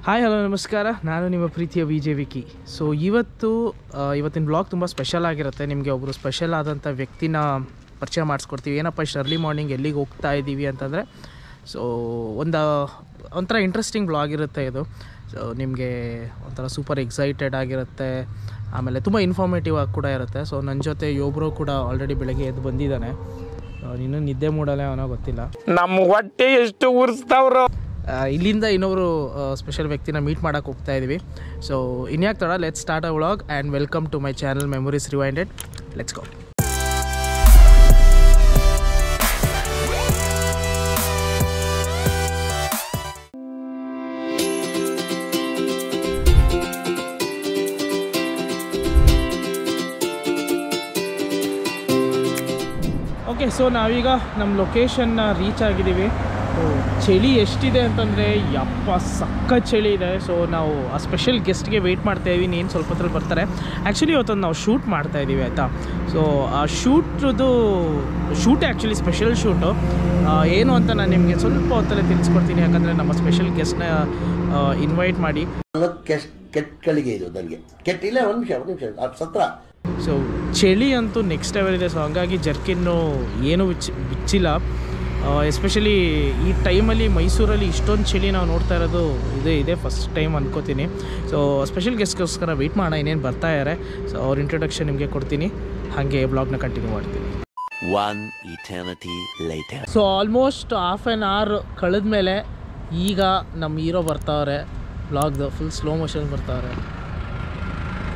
Hi hello ನಮಸ್ಕಾರ, ನಾನು ನಿಮ್ಮ ಪ್ರೀತಿಯ ವಿಜೆ ವಿಕಿ. ಸೊ ಇವತ್ತಿನ ಬ್ಲಾಗ್ ತುಂಬ ಸ್ಪೆಷಲ್ ಆಗಿರುತ್ತೆ. ನಿಮಗೆ ಒಬ್ಬರು ಸ್ಪೆಷಲ್ ಆದಂಥ ವ್ಯಕ್ತಿನ ಪರಿಚಯ ಮಾಡಿಸ್ಕೊಡ್ತೀವಿ. ಏನಪ್ಪ ಇಷ್ಟು ಅರ್ಲಿ ಮಾರ್ನಿಂಗ್ ಎಲ್ಲಿಗೆ ಹೋಗ್ತಾ ಇದ್ದೀವಿ ಅಂತಂದರೆ, ಸೊ ಒಂಥರ ಇಂಟ್ರೆಸ್ಟಿಂಗ್ ಬ್ಲಾಗ್ ಇರುತ್ತೆ ಇದು. ಸೊ ನಿಮಗೆ ಒಂಥರ ಸೂಪರ್ ಎಕ್ಸೈಟೆಡ್ ಆಗಿರುತ್ತೆ, ಆಮೇಲೆ ತುಂಬ ಇನ್ಫಾರ್ಮೇಟಿವ್ ಆಗಿ ಕೂಡ ಇರುತ್ತೆ. ಸೊ ನನ್ನ ಜೊತೆ ಒಬ್ಬರು ಕೂಡ ಆಲ್ರೆಡಿ ಬೆಳಗ್ಗೆ ಎದ್ದು ಬಂದಿದ್ದಾನೆ. ಇನ್ನೂ ನಿದ್ದೆ ಮೂಡಲ್ಲೇ ಅವನೋ ಗೊತ್ತಿಲ್ಲ. ನಮ್ಮ ಹೊಟ್ಟೆ ಎಷ್ಟು ಉರಿಸ್ತಾವ್ರು. ಇಲ್ಲಿಂದ ಇನ್ನೊಬ್ರು ಸ್ಪೆಷಲ್ ವ್ಯಕ್ತಿನ ಮೀಟ್ ಮಾಡೋಕ್ಕೆ ಹೋಗ್ತಾ ಇದ್ದೀವಿ. ಸೊ ಇನ್ಯಾಕೆ ತಡ, let's start a vlog and welcome to my channel memories rewinded. Let's go. Okay, so ನಾವೀಗ ನಮ್ಮ ಲೊಕೇಶನ್ನ ರೀಚ್ ಆಗಿದ್ದೀವಿ. ಚಳಿ ಎಷ್ಟಿದೆ ಅಂತಂದರೆ ಯಪ್ಪ ಸಖತ್ ಚಳಿ ಇದೆ. ಸೊ ನಾವು ಆ ಸ್ಪೆಷಲ್ ಗೆಸ್ಟ್ಗೆ ವೆಯ್ಟ್ ಮಾಡ್ತಾಯಿದ್ವಿ, ಏನು ಸ್ವಲ್ಪ ಹೊತ್ತಲ್ಲಿ ಬರ್ತಾರೆ. ಆ್ಯಕ್ಚುಲಿ ಇವತ್ತೊಂದು ನಾವು ಶೂಟ್ ಮಾಡ್ತಾಯಿದ್ದೀವಿ ಆಯಿತಾ. ಸೊ ಆ ಶೂಟ್ ಆ್ಯಕ್ಚುಲಿ ಸ್ಪೆಷಲ್ ಶೂಟು ಏನು ಅಂತ ನಾನು ನಿಮಗೆ ಸ್ವಲ್ಪ ಹೊತ್ತಲ್ಲೇ ತಿಳಿಸ್ಕೊಡ್ತೀನಿ. ಯಾಕಂದರೆ ನಮ್ಮ ಸ್ಪೆಷಲ್ ಗೆಸ್ಟ್ನ ಇನ್ವೈಟ್ ಮಾಡಿ ಕೆಟ್ಟಗಳಿಗೆ ಇದು ನನಗೆ ಕೆಟ್ಟಿಲ್ಲ. ಒಂದು ನಿಮಿಷ ಸತ್ರ. ಸೊ ಚಳಿ ಅಂತೂ ನೆಕ್ಸ್ಟ್ ಲೆವೆಲ್ ಇದೆ. ಸೊ ಹಂಗಾಗಿ ಜರ್ಕಿನ್ನು ಏನೂ ಬಿಚ್ಚಿಲ್ಲ. ಎಸ್ಪೆಷಲಿ ಈ ಟೈಮಲ್ಲಿ ಮೈಸೂರಲ್ಲಿ ಇಷ್ಟೊಂದು ಚಳಿ ನಾವು ನೋಡ್ತಾ ಇರೋದು ಇದೇ ಫಸ್ಟ್ ಟೈಮ್ ಅನ್ಕೋತೀನಿ. ಸೊ ಸ್ಪೆಷಲ್ ಗೆಸ್ಟ್ಗೋಸ್ಕರ ವೆಯ್ಟ್ ಮಾಡೋಣ, ಇನ್ನೇನು ಬರ್ತಾ ಇದ್ದಾರೆ. ಸೊ ಅವ್ರ ಇಂಟ್ರೊಡಕ್ಷನ್ ನಿಮಗೆ ಕೊಡ್ತೀನಿ, ಹಾಗೆ ಬ್ಲಾಗ್ನ ಕಂಟಿನ್ಯೂ ಮಾಡ್ತೀನಿ. So almost half an hour ಕಳೆದ ಮೇಲೆ ಈಗ ನಮ್ಮ ಹೀರೋ ಬರ್ತಾವ್ರೆ. ಬ್ಲಾಗ್ದು ಫುಲ್ ಸ್ಲೋ ಮೋಷನ್ ಬರ್ತಾವ್ರೆ.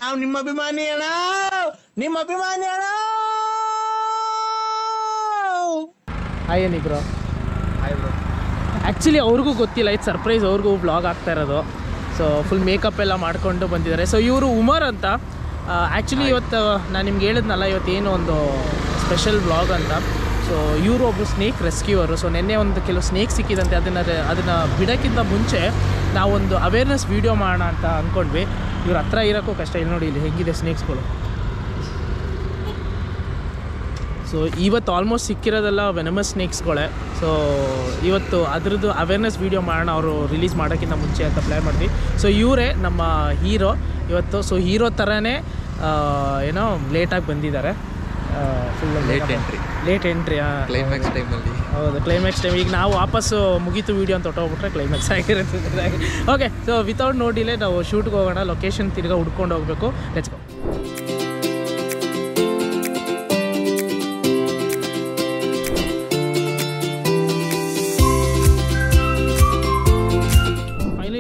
ನಾವು ನಿಮ್ಮ ಅಭಿಮಾನಿ ಅಣ್ಣ, ನಿಮ್ಮ ಅಭಿಮಾನಿ ಅಣ್ಣ. ಹಾಯ್ ಏನಿ ಬ್ರೋ. ಆ್ಯಕ್ಚುಲಿ ಅವ್ರಿಗೂ ಗೊತ್ತಿಲ್ಲ, ಇದು ಸರ್ಪ್ರೈಸ್. ಅವ್ರಿಗೂ ವ್ಲಾಗ್ ಆಗ್ತಾ ಇರೋದು. ಸೊ ಫುಲ್ ಮೇಕಪ್ ಎಲ್ಲ ಮಾಡ್ಕೊಂಡು ಬಂದಿದ್ದಾರೆ. ಸೊ ಇವರು ಉಮರ್ ಅಂತ. ಆ್ಯಕ್ಚುಲಿ ಇವತ್ತು ನಾನು ನಿಮ್ಗೆ ಹೇಳಿದ್ನಲ್ಲ, ಇವತ್ತೇನು ಒಂದು ಸ್ಪೆಷಲ್ ವ್ಲಾಗ್ ಅಂತ. ಸೊ ಇವರು ಒಬ್ಬರು ಸ್ನೇಕ್ ರೆಸ್ಕ್ಯೂವರು. ಸೊ ನಿನ್ನೆ ಒಂದು ಕೆಲವು ಸ್ನೇಕ್ ಸಿಕ್ಕಿದಂತೆ. ಅದನ್ನು ಬಿಡೋಕ್ಕಿಂತ ಮುಂಚೆ ನಾವೊಂದು ಅವೇರ್ನೆಸ್ ವೀಡಿಯೋ ಮಾಡೋಣ ಅಂತ ಅಂದ್ಕೊಂಡ್ವಿ. ಇವ್ರ ಹತ್ರ ಇರೋಕ್ಕೂ ಕಷ್ಟ. ಇಲ್ಲಿ ನೋಡಿ, ಇಲ್ಲಿ ಹೇಗಿದೆ ಸ್ನೇಕ್ಸ್ಗಳು. ಸೊ ಇವತ್ತು ಆಲ್ಮೋಸ್ಟ್ ಸಿಕ್ಕಿರೋದೆಲ್ಲ ವೆನಮಸ್ ಸ್ನೇಕ್ಸ್ಗಳೇ. ಸೊ ಇವತ್ತು ಅದರದ್ದು ಅವೇರ್ನೆಸ್ ವೀಡಿಯೋ ಮಾಡೋಣ ಅವರು ರಿಲೀಸ್ ಮಾಡೋಕ್ಕಿಂತ ಮುಂಚೆ ಅಂತ ಪ್ಲ್ಯಾನ್ ಮಾಡಿದ್ವಿ. ಸೊ ಇವರೇ ನಮ್ಮ ಹೀರೋ ಇವತ್ತು. ಸೊ ಹೀರೋ ಥರನೇ ಏನೋ ಲೇಟಾಗಿ ಬಂದಿದ್ದಾರೆ. ಫುಲ್ ಲೇಟ್ ಎಂಟ್ರಿ ಕ್ಲೈಮ್ಯಾಕ್ಸ್ ಟೈಮಲ್ಲಿ. ಹೌದು, ಕ್ಲೈಮ್ಯಾಕ್ಸ್ ಟೈಮ್. ಈಗ ನಾವು ವಾಪಸ್ಸು ಮುಗೀತು ವೀಡಿಯೋ ಅಂತ ಹೊಟ್ಟೋಗ್ಬಿಟ್ರೆ ಕ್ಲೈಮ್ಯಾಕ್ಸ್ ಆಗಿರುತ್ತೆ. Okay, so without no delay ನಾವು ಶೂಟ್ಗೆ ಹೋಗೋಣ. ಲೊಕೇಶನ್ ತಿರ್ಗಾ ಹುಡ್ಕೊಂಡು ಹೋಗಬೇಕು. Let's go.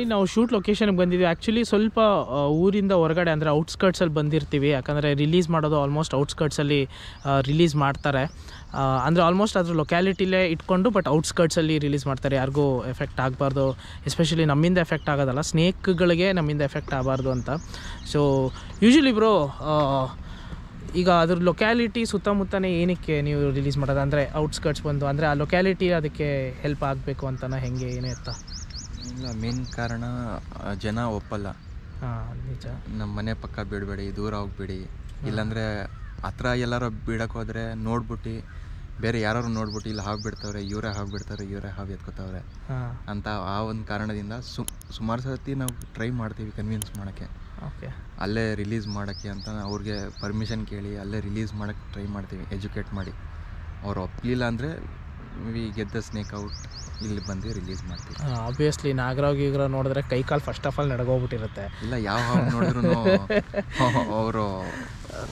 ನಾವು ಶೂಟ್ ಲೊಕೇಶನ್ಗೆ ಬಂದಿದ್ವಿ. ಆ್ಯಕ್ಚುಲಿ ಸ್ವಲ್ಪ ಊರಿಂದ ಹೊರಗಡೆ ಅಂದರೆ ಔಟ್ಸ್ಕರ್ಟ್ಸಲ್ಲಿ ಬಂದಿರ್ತೀವಿ. ಯಾಕಂದರೆ ರಿಲೀಸ್ ಮಾಡೋದು ಆಲ್ಮೋಸ್ಟ್ ಔಟ್ಸ್ಕರ್ಟ್ಸಲ್ಲಿ ರಿಲೀಸ್ ಮಾಡ್ತಾರೆ. ಅಂದರೆ ಆಲ್ಮೋಸ್ಟ್ ಅದ್ರ ಲೊಕ್ಯಾಲಿಟಿಲೇ ಇಟ್ಕೊಂಡು ಬಟ್ ಔಟ್ಸ್ಕರ್ಟ್ಸಲ್ಲಿ ರಿಲೀಸ್ ಮಾಡ್ತಾರೆ. ಯಾರಿಗೂ ಎಫೆಕ್ಟ್ ಆಗಬಾರ್ದು, ಎಸ್ಪೆಷಲಿ ನಮ್ಮಿಂದ ಎಫೆಕ್ಟ್ ಆಗೋದಲ್ಲ, ಸ್ನೇಕ್ಗಳಿಗೆ ನಮ್ಮಿಂದ ಎಫೆಕ್ಟ್ ಆಗಬಾರ್ದು ಅಂತ. ಸೊ ಯೂಶ್ವಲಿ ಬ್ರೋ, ಈಗ ಅದ್ರ ಲೊಕ್ಯಾಲಿಟಿ ಸುತ್ತಮುತ್ತನೇ ಏನಕ್ಕೆ ನೀವು ರಿಲೀಸ್ ಮಾಡೋದು? ಅಂದರೆ ಔಟ್ಸ್ಕರ್ಟ್ಸ್ ಬಂದು ಅಂದರೆ ಆ ಲೊಕ್ಯಾಲಿಟಿ ಅದಕ್ಕೆ ಹೆಲ್ಪ್ ಆಗಬೇಕು ಅಂತನಾ, ಹೆಂಗೆ ಏನೇ ಇರ್ತಾ? ಇಲ್ಲ, ಮೇನ್ ಕಾರಣ ಜನ ಒಪ್ಪಲ್ಲ. ನಿಜ. ನಮ್ಮ ಮನೆ ಪಕ್ಕ ಬಿಡಬೇಡಿ, ದೂರ ಹೋಗ್ಬೇಡಿ. ಇಲ್ಲಾಂದರೆ ಹತ್ರ ಎಲ್ಲರೂ ಬಿಡಕ್ಕೆ ಹೋದರೆ ನೋಡ್ಬಿಟ್ಟು ಬೇರೆ ಯಾರು ನೋಡ್ಬಿಟ್ಟು ಇಲ್ಲಿ ಹಾವು ಬಿಡ್ತಾವ್ರೆ, ಇವರೇ ಹಾವು ಎತ್ಕೋತಾವ್ರೆ ಅಂತ ಆ ಒಂದು ಕಾರಣದಿಂದ ಸುಮಾರು ಸರ್ತಿ ನಾವು ಟ್ರೈ ಮಾಡ್ತೀವಿ ಕನ್ವಿನ್ಸ್ ಮಾಡೋಕ್ಕೆ. ಓಕೆ, ಅಲ್ಲೇ ರಿಲೀಸ್ ಮಾಡೋಕ್ಕೆ ಅಂತ ಅವ್ರಿಗೆ ಪರ್ಮಿಷನ್ ಕೇಳಿ ಅಲ್ಲೇ ರಿಲೀಸ್ ಮಾಡೋಕ್ಕೆ ಟ್ರೈ ಮಾಡ್ತೀವಿ, ಎಜುಕೇಟ್ ಮಾಡಿ. ಅವ್ರು ಒಪ್ಪಲಿಲ್ಲ ಅಂದರೆ ಗೆಟ್ ದ ಸ್ನೇಕ್ ಔಟ್, ಇಲ್ಲಿ ಬಂದು ರಿಲೀಸ್ ಮಾಡ್ತೀವಿ. ಆಬ್ವಿಯಸ್ಲಿ ನಾಗರಾವ್ ನೋಡಿದ್ರೆ ಕೈ ಕಾಲು ಫಸ್ಟ್ ಆಫ್ ಆಲ್ ನಡ್ಗೋಗ್ಬಿಟ್ಟಿರುತ್ತೆ. ಇಲ್ಲ, ಯಾವ ಹಾವು ನೋಡಿದ್ರು ಅವರು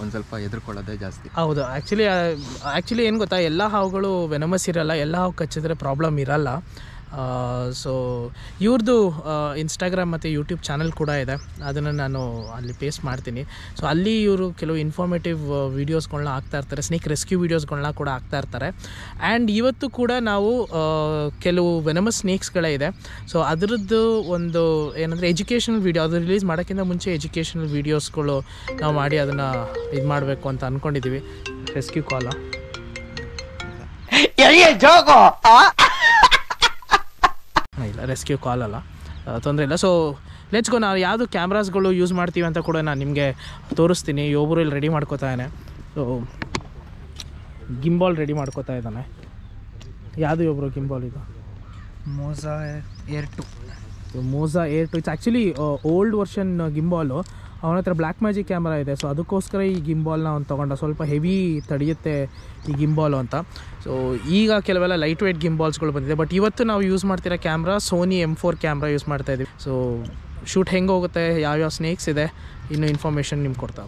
ಒಂದು ಸ್ವಲ್ಪ ಎದುರ್ಕೊಳ್ಳೋದೇ ಜಾಸ್ತಿ. ಹೌದು. ಆ್ಯಕ್ಚುಲಿ ಏನು ಗೊತ್ತಾ, ಎಲ್ಲ ಹಾವುಗಳು ವೆನಮಸ್ ಇರಲ್ಲ, ಎಲ್ಲ ಹಾವು ಕಚ್ಚಿದ್ರೆ ಪ್ರಾಬ್ಲಮ್ ಇರಲ್ಲ. ಸೊ ಇವ್ರದ್ದು ಇನ್ಸ್ಟಾಗ್ರಾಮ್ ಮತ್ತು ಯೂಟ್ಯೂಬ್ ಚಾನಲ್ ಕೂಡ ಇದೆ, ಅದನ್ನು ನಾನು ಅಲ್ಲಿ ಪೇಸ್ಟ್ ಮಾಡ್ತೀನಿ. ಸೊ ಅಲ್ಲಿ ಇವರು ಕೆಲವು ಇನ್ಫಾರ್ಮೇಟಿವ್ ವೀಡಿಯೋಸ್ಗಳನ್ನ ಹಾಕ್ತಾಯಿರ್ತಾರೆ, ಸ್ನೇಕ್ ರೆಸ್ಕ್ಯೂ ವೀಡಿಯೋಸ್ಗಳನ್ನ ಕೂಡ ಹಾಕ್ತಾಯಿರ್ತಾರೆ. ಆ್ಯಂಡ್ ಇವತ್ತು ಕೂಡ ನಾವು ಕೆಲವು ವೆನಮಸ್ ಸ್ನೇಕ್ಸ್ಗಳೇ ಇದೆ. ಸೊ ಅದರದ್ದು ಒಂದು ಏನಂದರೆ ಎಜುಕೇಷನಲ್ ವೀಡಿಯೋ, ಅದು ರಿಲೀಸ್ ಮಾಡೋಕ್ಕಿಂತ ಮುಂಚೆ ಎಜುಕೇಷನಲ್ ವೀಡಿಯೋಸ್ಗಳು ನಾವು ಮಾಡಿ ಅದನ್ನು ಇದು ಮಾಡಬೇಕು ಅಂತ ಅಂದ್ಕೊಂಡಿದ್ದೀವಿ. ರೆಸ್ಕ್ಯೂ ಕಾಲ ಇಲ್ಲ, ರೆಸ್ಕ್ಯೂ ಕಾಲ್ ಅಲ್ಲ, ತೊಂದರೆ ಇಲ್ಲ. So let's go. ನಾವು ಯಾವುದು ಕ್ಯಾಮ್ರಾಸ್ಗಳು ಯೂಸ್ ಮಾಡ್ತೀವಿ ಅಂತ ಕೂಡ ನಾನು ನಿಮಗೆ ತೋರಿಸ್ತೀನಿ. ಒಬ್ಬರು ಇಲ್ಲಿ ರೆಡಿ ಮಾಡ್ಕೋತಾನೆ. ಸೊ ಗಿಂಬಾಲ್ ರೆಡಿ ಮಾಡ್ಕೋತಾ ಇದ್ದಾನೆ. ಯಾವುದು ಒಬ್ಬರು ಗಿಂಬಾಲ್ ಇದು? Moza Air 2. Moza Air 2 it's actually old version gimbal. ಅವನ ಹತ್ರ ಬ್ಲ್ಯಾಕ್ ಮ್ಯಾಜಿಕ್ ಕ್ಯಾಮ್ರಾ ಇದೆ, ಸೊ ಅದಕ್ಕೋಸ್ಕರ ಈ ಗಿಂಬಾಲ್ನ ಅವ್ನು ತೊಗೊಂಡ. ಸ್ವಲ್ಪ ಹೆವಿ ತಡೆಯುತ್ತೆ ಈ ಗಿಂಬಾಲು ಅಂತ. ಸೊ ಈಗ ಕೆಲವೆಲ್ಲ ಲೈಟ್ ವೇಟ್ ಗಿಂಬಾಲ್ಸ್ಗಳು ಬಂದಿದೆ. ಬಟ್ ಇವತ್ತು ನಾವು ಯೂಸ್ ಮಾಡ್ತಿರೋ camera Sony M4 camera use ಮಾಡ್ತಾಯಿದ್ದೀವಿ. ಸೊ ಶೂಟ್ ಹೆಂಗೆ ಹೋಗುತ್ತೆ, ಯಾವ್ಯಾವ ಸ್ನೇಕ್ಸ್ ಇದೆ, ಇನ್ನೂ ಇನ್ಫಾರ್ಮೇಷನ್ ನಿಮ್ಗೆ ಕೊಡ್ತಾ